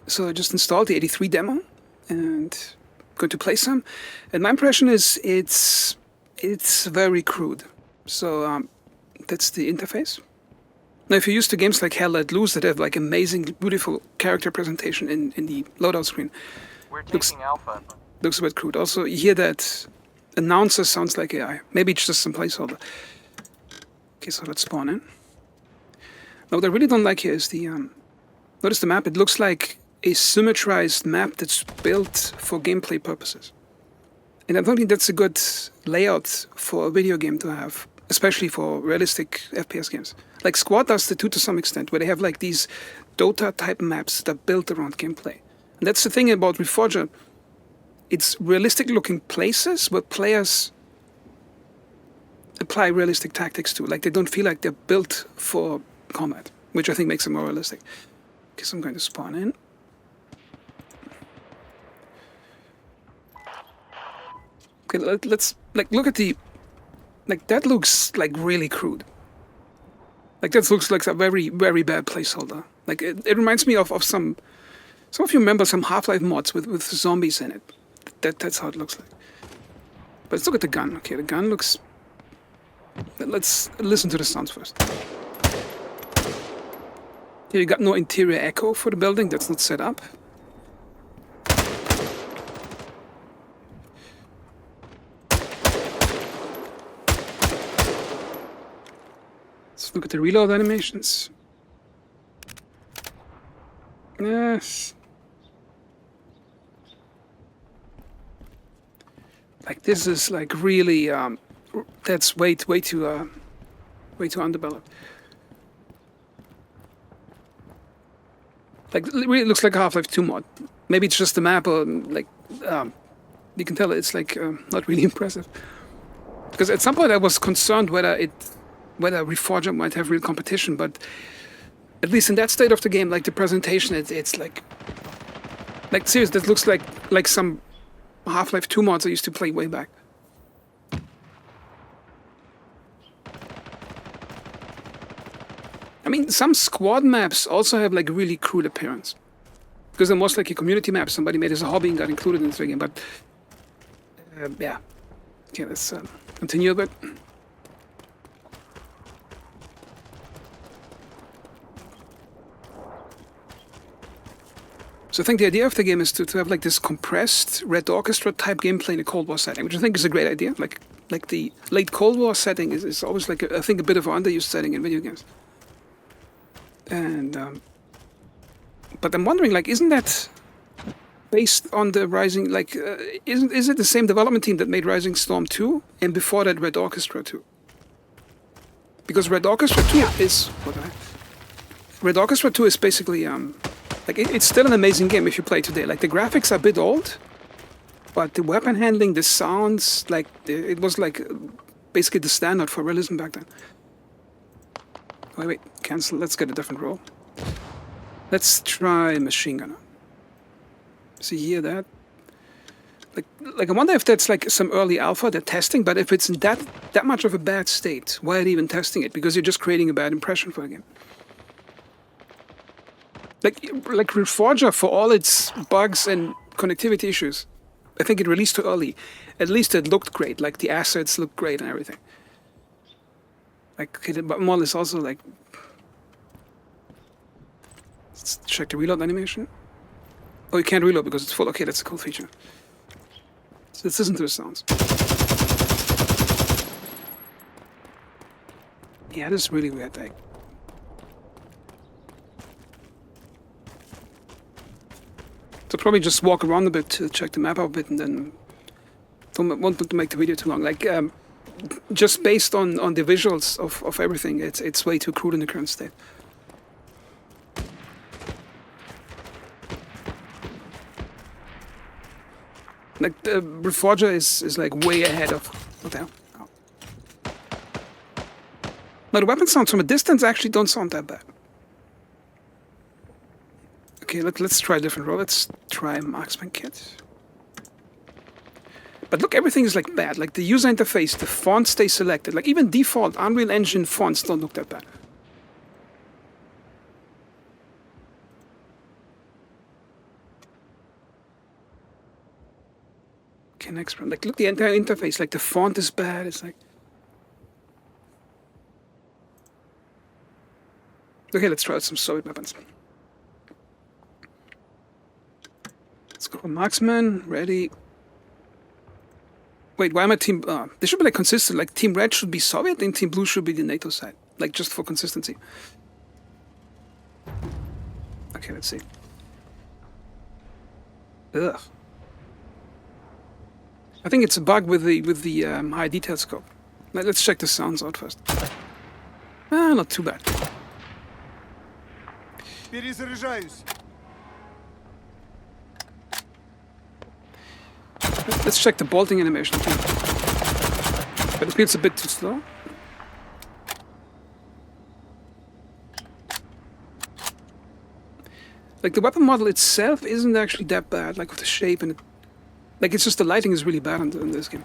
So I just installed the 83 demo and going to play some. And my impression is it's very crude. So that's the interface. Now, if you're used to games like Hell Let Loose that have like amazing, beautiful character presentation in the loadout screen, We're taking Alpha. looks a bit crude. Also, you hear that announcer sounds like AI. Maybe it's just some placeholder. Okay, so let's spawn in. Now, what I really don't like here is the notice the map. It looks like a symmetrized map that's built for gameplay purposes. And I don't think that's a good layout for a video game to have, especially for realistic FPS games. Like Squad does the too to some extent, where they have like these Dota-type maps that are built around gameplay. And that's the thing about Reforger. It's realistic-looking places where players apply realistic tactics to. Like they don't feel like they're built for combat, which I think makes it more realistic. Okay, so I'm going to spawn in. Okay, let's like look at the, like that looks like really crude. Like that looks like a very, very bad placeholder. Like it reminds me of some of you remember some Half-Life mods with zombies in it. That's how it looks like. But let's look at the gun. Okay, the gun looks. Let's listen to the sounds first. Here you got no interior echo for the building. That's not set up. Let's look at the reload animations. Yes. Like this is like really that's way too undeveloped. Like it really looks like a Half-Life 2 mod. Maybe it's just the map, or like you can tell it's like not really impressive. Because at some point I was concerned whether Reforger might have real competition, but at least in that state of the game, like the presentation, it's like seriously, that looks like some Half-Life 2 mods I used to play way back. I mean, some Squad maps also have like really crude appearance. Because they're most like a community map somebody made as a hobby and got included in the game, but yeah. Okay, let's continue a bit. So I think the idea of the game is to have like this compressed Red Orchestra type gameplay in a Cold War setting, which I think is a great idea. Like the late Cold War setting is always like I think a bit of an underused setting in video games. And but I'm wondering, like, isn't that based on the Rising? Like, is it the same development team that made Rising Storm 2 and before that Red Orchestra 2? Because Red Orchestra 2 is Red Orchestra 2 is basically like it's still an amazing game if you play today. Like the graphics are a bit old, but the weapon handling, the sounds, like it was like basically the standard for realism back then. Wait, cancel. Let's get a different role. Let's try machine gunner. See here that. Like I wonder if that's like some early alpha they're testing, but if it's in that much of a bad state, why are they even testing it? Because you're just creating a bad impression for the game. Like Reforger, for all its bugs and connectivity issues, I think it released too early. At least it looked great. Like the assets looked great and everything. Like, okay, but more or less also like. Let's check the reload animation. Oh, you can't reload because it's full. Okay, that's a cool feature. So let's listen to the sounds. Yeah, this is really weird. Like. So probably just walk around a bit to check the map out a bit, and then don't want to make the video too long. Like just based on the visuals of everything, it's way too crude in the current state. Like the Reforger is like way ahead of what the hell. Oh. Now the weapon sounds from a distance actually don't sound that bad. Okay, let's try a different role. Let's try Marksman Kit. But look, everything is like bad. Like the user interface, the font stays selected. Like even default Unreal Engine fonts don't look that bad. Okay, next one. Like, look, the entire interface, like the font is bad. It's like, okay, let's try out some Soviet weapons. Let's go for marksman. Ready. Wait, why am I team? They should be like consistent. Like team red should be Soviet, and team blue should be the NATO side. Like just for consistency. Okay, let's see. Ugh. I think it's a bug with the high detail scope. Let's check the sounds out first. Ah, not too bad. Перезаряжаюсь. Let's check the bolting animation too. But it feels a bit too slow. Like the weapon model itself isn't actually that bad, like with the shape and it, like it's just the lighting is really bad in this game.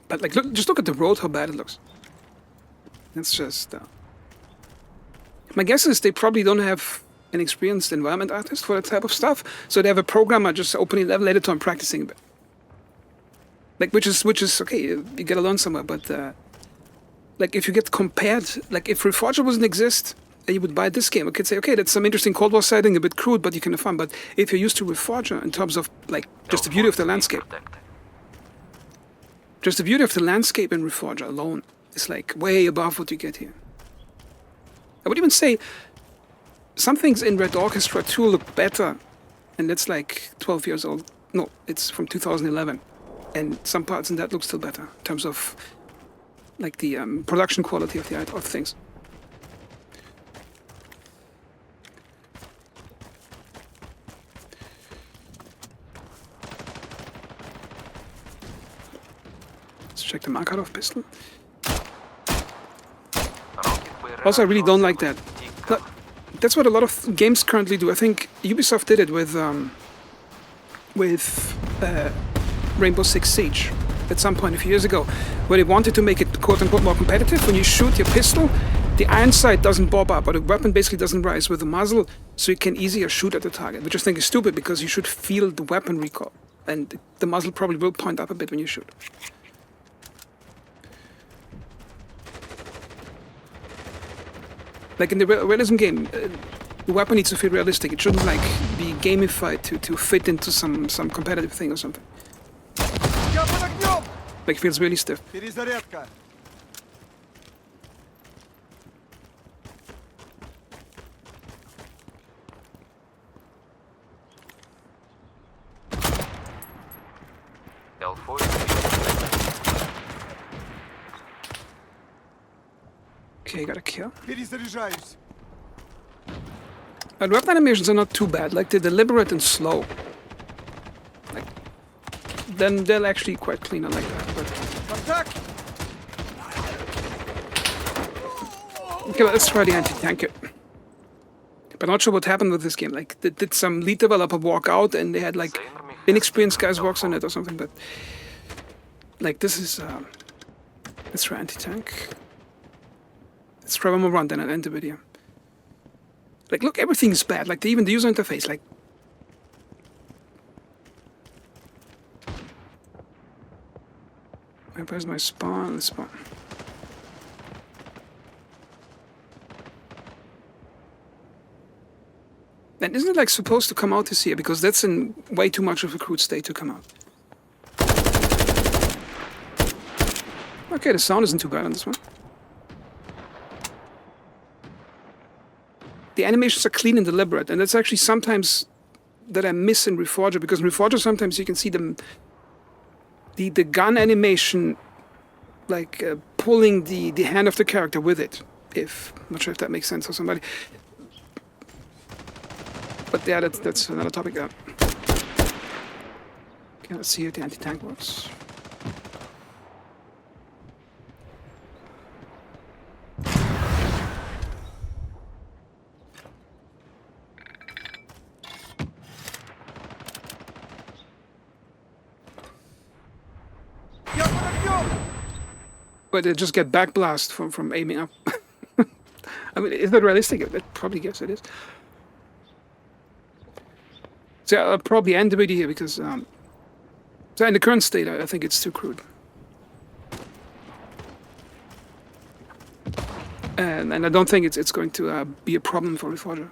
But like just look at the road, how bad it looks. It's just my guess is they probably don't have an experienced environment artist for that type of stuff, so they have a programmer just opening level editor and practicing a bit. Like which is okay, you gotta learn somewhere, but like if you get compared, like if Reforger wasn't exist and you would buy this game, I could say, okay, that's some interesting Cold War setting, a bit crude, but you can have fun. But if you're used to Reforger in terms of like just the beauty of the landscape, just the beauty of the landscape in Reforger alone is like way above what you get here. I would even say some things in Red Orchestra 2 look better, and that's like 12 years old. No, it's from 2011, and some parts in that look still better in terms of like the production quality of things. Let's check the Makarov pistol. Also, I really don't like that. That's what a lot of games currently do. I think Ubisoft did it with Rainbow Six Siege at some point a few years ago, where they wanted to make it quote-unquote more competitive. When you shoot your pistol, the iron sight doesn't bob up, or the weapon basically doesn't rise with the muzzle, so you can easier shoot at the target, which I think is stupid because you should feel the weapon recoil, and the muzzle probably will point up a bit when you shoot. Like in the realism game, the weapon needs to feel realistic. It shouldn't like be gamified to fit into some competitive thing or something. Like it feels really stiff. Перезарядка. Okay, got a kill. Перезаряжаюсь. And weapon animations are not too bad. Like they're deliberate and slow. Like then they're actually quite clean. I like that. But Контакт. okay, let's try the anti-tank. But not sure what happened with this game. Like did some lead developer walk out and they had like inexperienced guys works on it or something? But like this is let's try anti-tank. Let's try one more run, then I'll end the video. Like, look, everything's bad. Like, even the user interface, like... Where's my spawn? Let's spawn. And isn't it, like, supposed to come out this year? Because that's in way too much of a crude state to come out. Okay, the sound isn't too bad on this one. The animations are clean and deliberate, and that's actually sometimes that I miss in Reforger, because in Reforger sometimes you can see the gun animation like pulling the hand of the character with it. I'm not sure if that makes sense for somebody. But yeah, that's another topic. Okay, let's see if the anti-tank works. But they just get backblast from aiming up. I mean, is that realistic? I probably guess it is. So I'll probably end the video here because so in the current state, I think it's too crude. And I don't think it's going to be a problem for Reforger.